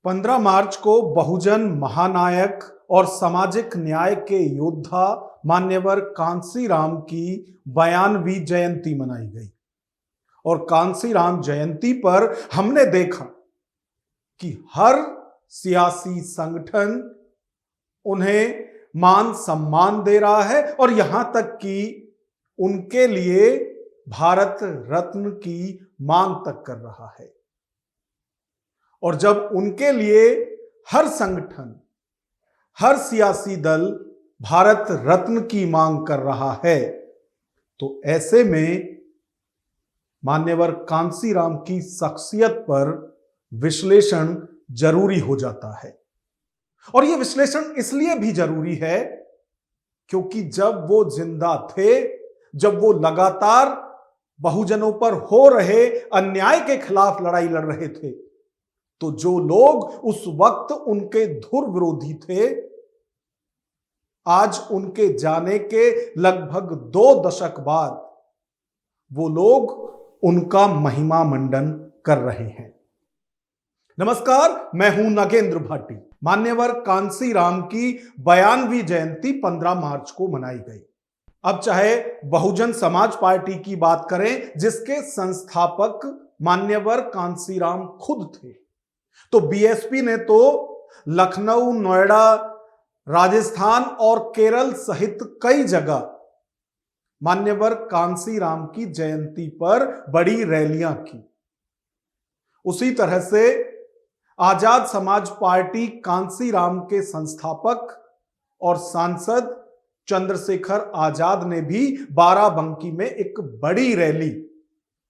15 मार्च को बहुजन महानायक और सामाजिक न्याय के योद्धा मान्यवर कांसीराम की 92वीं जयंती मनाई गई और कांसीराम जयंती पर हमने देखा कि हर सियासी संगठन उन्हें मान सम्मान दे रहा है और यहां तक कि उनके लिए भारत रत्न की मांग तक कर रहा है। और जब उनके लिए हर संगठन, हर सियासी दल भारत रत्न की मांग कर रहा है, तो ऐसे में मान्यवर कांसीराम की शख्सियत पर विश्लेषण जरूरी हो जाता है। और यह विश्लेषण इसलिए भी जरूरी है क्योंकि जब वो जिंदा थे, जब वो लगातार बहुजनों पर हो रहे अन्याय के खिलाफ लड़ाई लड़ रहे थे, तो जो लोग उस वक्त उनके धुर विरोधी थे, आज उनके जाने के लगभग 2 दशक बाद वो लोग उनका महिमा मंडन कर रहे हैं। नमस्कार, मैं हूं नागेंद्र भाटी। मान्यवर कांसीराम की 92वीं जयंती 15 मार्च को मनाई गई। अब चाहे बहुजन समाज पार्टी की बात करें, जिसके संस्थापक मान्यवर कांसीराम खुद थे, तो बीएसपी ने तो लखनऊ, नोएडा, राजस्थान और केरल सहित कई जगह मान्यवर कांसीराम की जयंती पर बड़ी रैलियां की। उसी तरह से आजाद समाज पार्टी कांसीराम के संस्थापक और सांसद चंद्रशेखर आजाद ने भी बाराबंकी में एक बड़ी रैली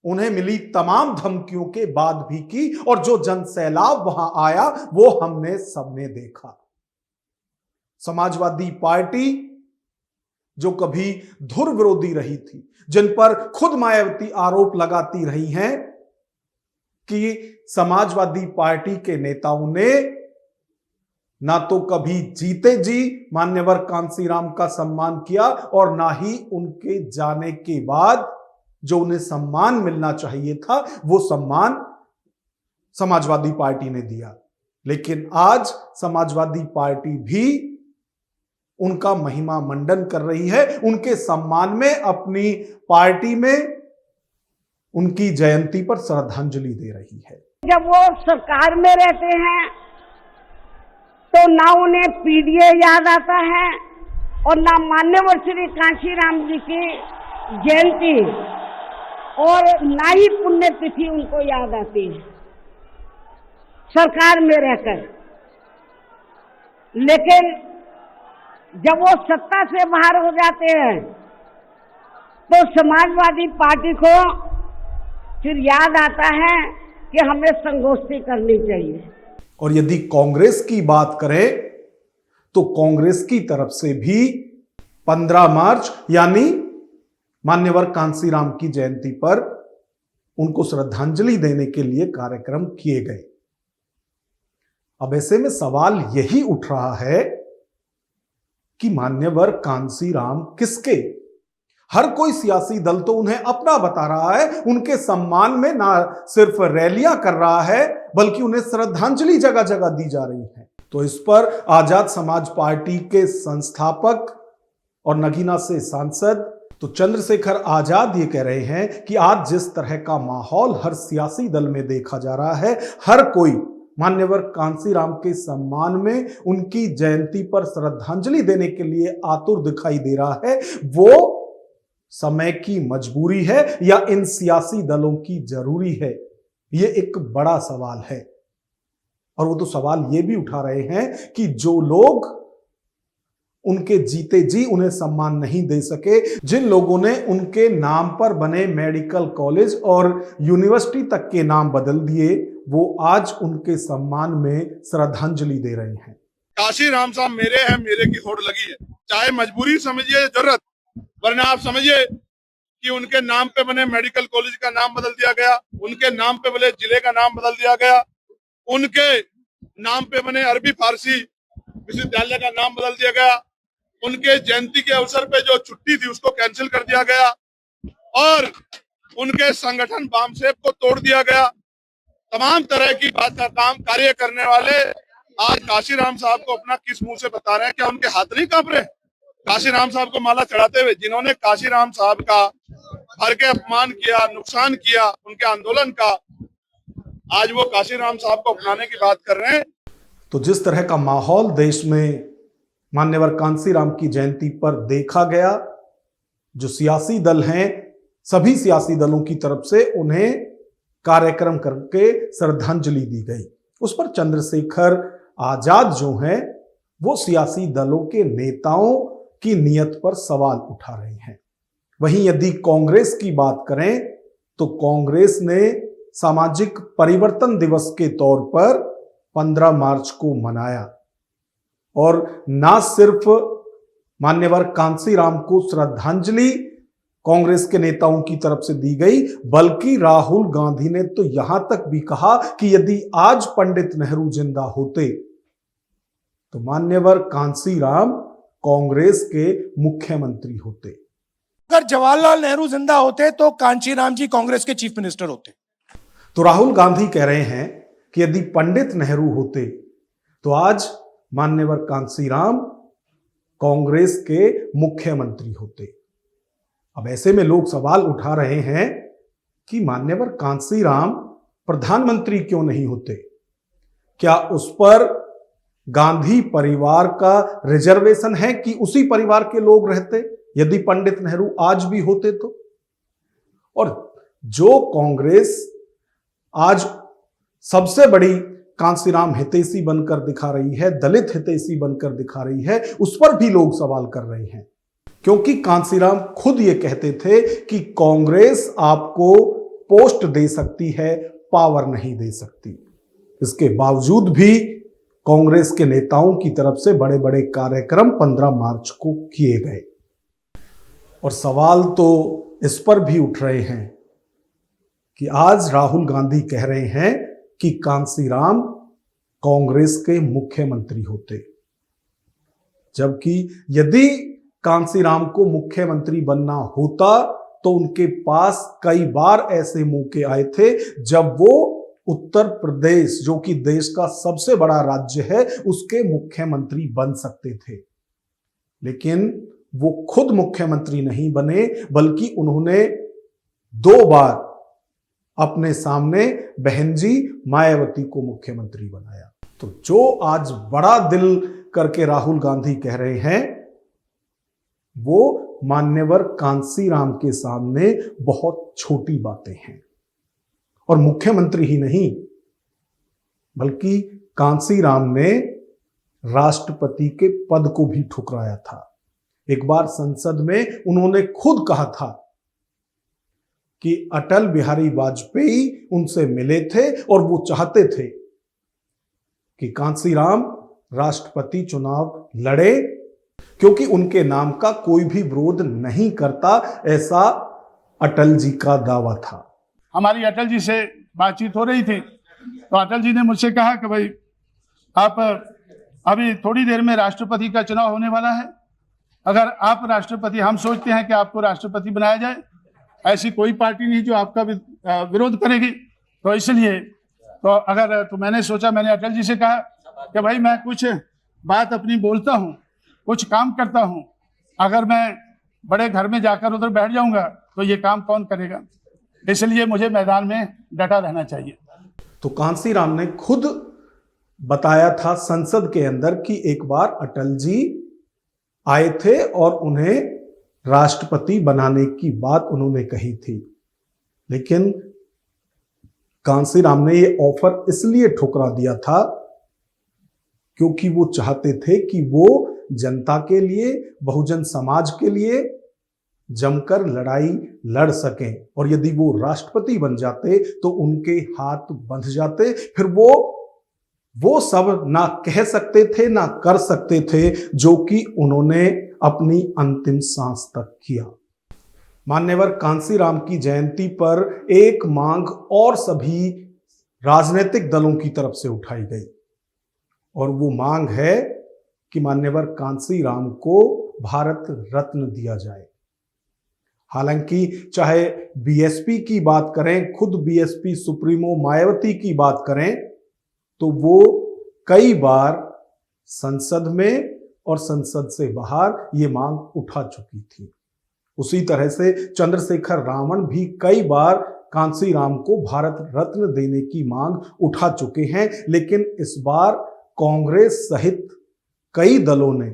उन्हें मिली तमाम धमकियों के बाद भी की, और जो जनसैलाब वहां आया वो हमने सबने देखा। समाजवादी पार्टी जो कभी धुर विरोधी रही थी, जिन पर खुद मायावती आरोप लगाती रही हैं कि समाजवादी पार्टी के नेताओं ने ना तो कभी जीते जी मान्यवर कांसीराम का सम्मान किया और ना ही उनके जाने के बाद जो उन्हें सम्मान मिलना चाहिए था वो सम्मान समाजवादी पार्टी ने दिया। लेकिन आज समाजवादी पार्टी भी उनका महिमा मंडन कर रही है, उनके सम्मान में अपनी पार्टी में उनकी जयंती पर श्रद्धांजलि दे रही है। जब वो सरकार में रहते हैं तो ना उन्हें पीडीए याद आता है और ना मान्यवर श्री कांसीराम जी की जयंती और ना ही पुण्यतिथि उनको याद आती है सरकार में रहकर। लेकिन जब वो सत्ता से बाहर हो जाते हैं तो समाजवादी पार्टी को फिर याद आता है कि हमें संगोष्ठी करनी चाहिए। और यदि कांग्रेस की बात करें तो कांग्रेस की तरफ से भी 15 मार्च यानी मान्यवर कांसीराम की जयंती पर उनको श्रद्धांजलि देने के लिए कार्यक्रम किए गए। अब ऐसे में सवाल यही उठ रहा है कि मान्यवर कांसीराम किसके? हर कोई सियासी दल तो उन्हें अपना बता रहा है, उनके सम्मान में ना सिर्फ रैलियां कर रहा है बल्कि उन्हें श्रद्धांजलि जगह जगह दी जा रही है। तो इस पर आजाद समाज पार्टी के संस्थापक और नगीना से सांसद तो चंद्रशेखर आजाद ये कह रहे हैं कि आज जिस तरह का माहौल हर सियासी दल में देखा जा रहा है, हर कोई मान्यवर कांसीराम के सम्मान में उनकी जयंती पर श्रद्धांजलि देने के लिए आतुर दिखाई दे रहा है, वो समय की मजबूरी है या इन सियासी दलों की जरूरी है? ये एक बड़ा सवाल है। और वो तो सवाल ये भी उठा रहे हैं कि जो लोग उनके जीते जी उन्हें सम्मान नहीं दे सके, जिन लोगों ने उनके नाम पर बने मेडिकल कॉलेज और यूनिवर्सिटी तक के नाम बदल दिए, वो आज उनके सम्मान में श्रद्धांजलि दे रहे हैं। कांसीराम साहब मेरे हैं, मेरे की होड़ लगी है। चाहे मजबूरी समझिए, जरूरत, वरना आप समझिए कि उनके नाम पे बने मेडिकल कॉलेज का नाम बदल दिया गया, उनके नाम पे बने जिले का नाम बदल दिया गया, उनके नाम पे बने अरबी फारसी विश्वविद्यालय का नाम बदल दिया गया, उनके जयंती के अवसर पे जो छुट्टी थी उसको कैंसिल कर दिया गया और उनके संगठन बामसेब को तोड़ दिया गया। तमाम तरह की बात का काम कार्य करने वाले आज काशीराम साहब को अपना किस मुंह से बता रहे हैं? क्या उनके हाथ नहीं कांप रहे? काशीराम साहब को माला चढ़ाते हुए जिन्होंने काशीराम साहब का भर के अपमान किया, नुकसान किया उनके आंदोलन का, आज वो काशीराम साहब को अपनाने की बात कर रहे हैं। तो जिस तरह का माहौल देश में मान्यवर कांसीराम की जयंती पर देखा गया, जो सियासी दल हैं, सभी सियासी दलों की तरफ से उन्हें कार्यक्रम करके श्रद्धांजलि दी गई। उस पर चंद्रशेखर आजाद जो हैं, वो सियासी दलों के नेताओं की नीयत पर सवाल उठा रहे हैं। वहीं यदि कांग्रेस की बात करें तो कांग्रेस ने सामाजिक परिवर्तन दिवस के तौर पर 15 मार्च को मनाया और ना सिर्फ मान्यवर कांसीराम को श्रद्धांजलि कांग्रेस के नेताओं की तरफ से दी गई, बल्कि राहुल गांधी ने तो यहां तक भी कहा कि यदि आज पंडित नेहरू जिंदा होते तो मान्यवर कांसीराम कांग्रेस के मुख्यमंत्री होते। अगर जवाहरलाल नेहरू जिंदा होते तो कांशीराम जी कांग्रेस के चीफ मिनिस्टर होते। तो राहुल गांधी कह रहे हैं कि यदि पंडित नेहरू होते तो आज मान्यवर कांसीराम कांग्रेस के मुख्यमंत्री होते। अब ऐसे में लोग सवाल उठा रहे हैं कि मान्यवर कांसीराम प्रधानमंत्री क्यों नहीं होते? क्या उस पर गांधी परिवार का रिजर्वेशन है कि उसी परिवार के लोग रहते यदि पंडित नेहरू आज भी होते तो? और जो कांग्रेस आज सबसे बड़ी कांसीराम हितैषी बनकर दिखा रही है, दलित हितैषी बनकर दिखा रही है, उस पर भी लोग सवाल कर रहे हैं, क्योंकि कांसीराम खुद ये कहते थे कि कांग्रेस आपको पोस्ट दे सकती है, पावर नहीं दे सकती। इसके बावजूद भी कांग्रेस के नेताओं की तरफ से बड़े बड़े कार्यक्रम 15 मार्च को किए गए। और सवाल तो इस पर भी उठ रहे हैं कि आज राहुल गांधी कह रहे हैं कि कांसीराम कांग्रेस के मुख्यमंत्री होते, जबकि यदि कांसीराम को मुख्यमंत्री बनना होता तो उनके पास कई बार ऐसे मौके आए थे जब वो उत्तर प्रदेश, जो कि देश का सबसे बड़ा राज्य है, उसके मुख्यमंत्री बन सकते थे। लेकिन वो खुद मुख्यमंत्री नहीं बने, बल्कि उन्होंने 2 बार अपने सामने बहन जी मायावती को मुख्यमंत्री बनाया। तो जो आज बड़ा दिल करके राहुल गांधी कह रहे हैं, वो मान्यवर कांसीराम के सामने बहुत छोटी बातें हैं। और मुख्यमंत्री ही नहीं, बल्कि कांसीराम ने राष्ट्रपति के पद को भी ठुकराया था। एक बार संसद में उन्होंने खुद कहा था कि अटल बिहारी वाजपेयी उनसे मिले थे और वो चाहते थे कि कांसीराम राष्ट्रपति चुनाव लड़े, क्योंकि उनके नाम का कोई भी विरोध नहीं करता, ऐसा अटल जी का दावा था। हमारी अटल जी से बातचीत हो रही थी तो अटल जी ने मुझसे कहा कि भाई आप अभी थोड़ी देर में राष्ट्रपति का चुनाव होने वाला है, अगर आप राष्ट्रपति, हम सोचते हैं कि आपको राष्ट्रपति बनाया जाए, ऐसी कोई पार्टी नहीं जो आपका विरोध करेगी, तो इसलिए तो मैंने सोचा, मैंने अटल जी से कहा कि भाई मैं कुछ बात अपनी बोलता हूँ, कुछ काम करता हूँ, अगर मैं बड़े घर में जाकर उधर बैठ जाऊंगा तो ये काम कौन करेगा, इसलिए मुझे मैदान में डटा रहना चाहिए। तो कांसीराम ने खुद बताया था संसद के अंदर कि एक बार अटल जी आए थे और उन्हें राष्ट्रपति बनाने की बात उन्होंने कही थी, लेकिन कांसीराम ने ये ऑफर इसलिए ठुकरा दिया था क्योंकि वो चाहते थे कि वो जनता के लिए, बहुजन समाज के लिए जमकर लड़ाई लड़ सकें, और यदि वो राष्ट्रपति बन जाते तो उनके हाथ बंध जाते, फिर वो सब ना कह सकते थे ना कर सकते थे जो कि उन्होंने अपनी अंतिम सांस तक किया। मान्यवर कांसीराम की जयंती पर एक मांग और सभी राजनीतिक दलों की तरफ से उठाई गई, और वो मांग है कि मान्यवर कांसीराम को भारत रत्न दिया जाए। हालांकि चाहे बीएसपी की बात करें, खुद बीएसपी सुप्रीमो मायावती की बात करें, तो वो कई बार संसद में और संसद से बाहर ये मांग उठा चुकी थी। उसी तरह से चंद्रशेखर रावण भी कई बार कांशीराम को भारत रत्न देने की मांग उठा चुके हैं, लेकिन इस बार कांग्रेस सहित कई दलों ने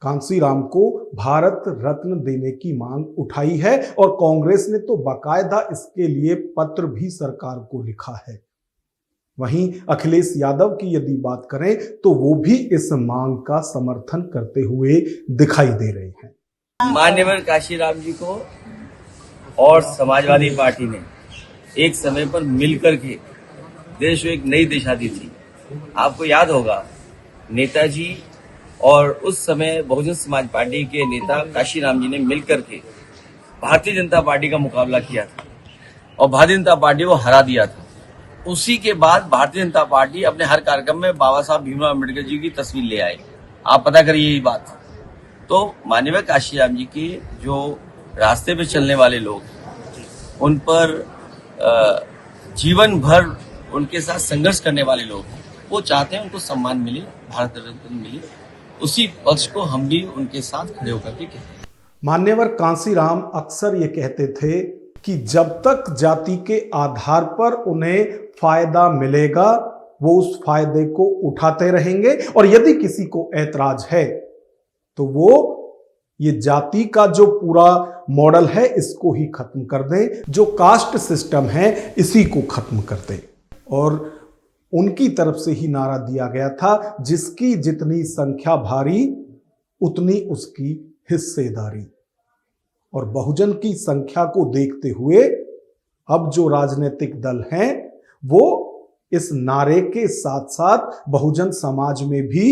कांशीराम को भारत रत्न देने की मांग उठाई है और कांग्रेस ने तो बाकायदा इसके लिए पत्र भी सरकार को लिखा है। वहीं अखिलेश यादव की यदि बात करें तो वो भी इस मांग का समर्थन करते हुए दिखाई दे रहे हैं। मान्यवर कांशीराम जी को और समाजवादी पार्टी ने एक समय पर मिलकर के देश को एक नई दिशा दी थी। आपको याद होगा नेताजी और उस समय बहुजन समाज पार्टी के नेता कांशीराम जी ने मिलकर के भारतीय जनता पार्टी का मुकाबला किया था और भारतीय जनता पार्टी को हरा दिया था। उसी के बाद भारतीय जनता पार्टी अपने हर कार्यक्रम में बाबा साहब भीमराव अम्बेडकर जी की तस्वीर ले आए। आप पता करिए ये बात। तो माननीय कांशीराम जी के जो रास्ते पे चलने वाले लोग, उन पर जीवन भर उनके साथ संघर्ष करने वाले लोग, वो चाहते हैं उनको सम्मान मिले, भारत रत्न मिले। उसी पक्ष को हम भी उनके साथ खड़े होकर के कहते हैं। मान्यवर कांशीराम अक्सर ये कहते थे कि जब तक जाति के आधार पर उन्हें फायदा मिलेगा वो उस फायदे को उठाते रहेंगे और यदि किसी को ऐतराज है तो वो ये जाति का जो पूरा मॉडल है इसको ही खत्म कर दें, जो कास्ट सिस्टम है इसी को खत्म कर दें। और उनकी तरफ से ही नारा दिया गया था, जिसकी जितनी संख्या भारी उतनी उसकी हिस्सेदारी। और बहुजन की संख्या को देखते हुए अब जो राजनीतिक दल हैं वो इस नारे के साथ साथ बहुजन समाज में भी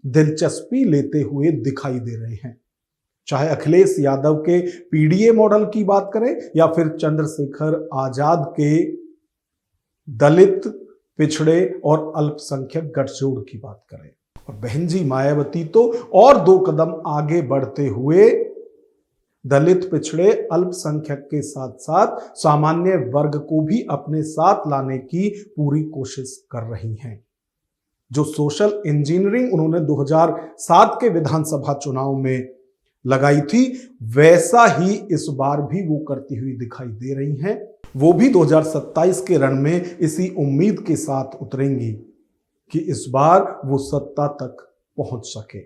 दिलचस्पी लेते हुए दिखाई दे रहे हैं। चाहे अखिलेश यादव के पीडीए मॉडल की बात करें या फिर चंद्रशेखर आजाद के दलित, पिछड़े और अल्पसंख्यक गठजोड़ की बात करें, और बहन जी मायावती तो और 2 कदम आगे बढ़ते हुए दलित, पिछड़े, अल्पसंख्यक के साथ साथ सामान्य वर्ग को भी अपने साथ लाने की पूरी कोशिश कर रही हैं। जो सोशल इंजीनियरिंग उन्होंने 2007 के विधानसभा चुनाव में लगाई थी, वैसा ही इस बार भी वो करती हुई दिखाई दे रही हैं। वो भी 2027 के रण में इसी उम्मीद के साथ उतरेंगी कि इस बार वो सत्ता तक पहुंच सके।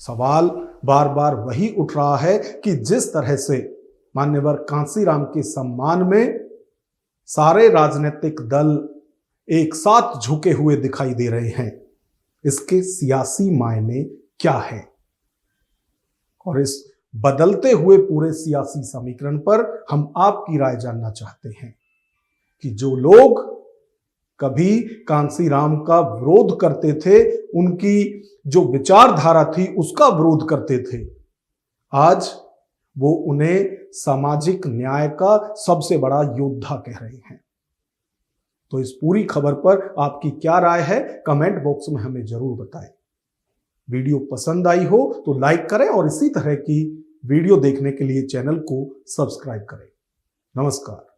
सवाल बार बार वही उठ रहा है कि जिस तरह से मान्यवर कांशीराम के सम्मान में सारे राजनीतिक दल एक साथ झुके हुए दिखाई दे रहे हैं, इसके सियासी मायने क्या है? और इस बदलते हुए पूरे सियासी समीकरण पर हम आपकी राय जानना चाहते हैं कि जो लोग कभी कांशीराम का विरोध करते थे, उनकी जो विचारधारा थी उसका विरोध करते थे, आज वो उन्हें सामाजिक न्याय का सबसे बड़ा योद्धा कह रहे हैं। तो इस पूरी खबर पर आपकी क्या राय है, कमेंट बॉक्स में हमें जरूर बताएं। वीडियो पसंद आई हो तो लाइक करें और इसी तरह की वीडियो देखने के लिए चैनल को सब्सक्राइब करें। नमस्कार।